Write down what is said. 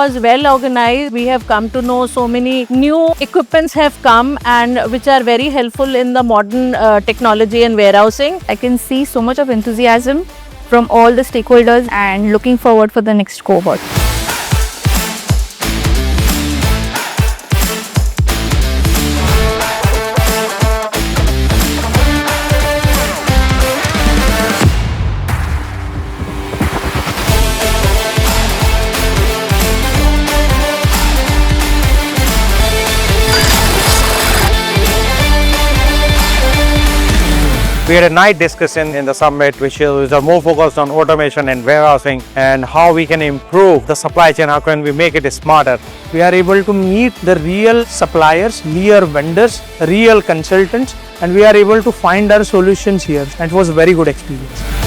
was well organized. We have come to know so many new equipments have come and which are very helpful in the modern technology and warehousing. I can see so much of enthusiasm from all the stakeholders and looking forward for the next cohort. We had a nice discussion in the summit which is more focused on automation and warehousing and how we can improve the supply chain, how can we make it smarter. We are able to meet the real suppliers, real vendors, real consultants, and we are able to find our solutions here, and it was a very good experience.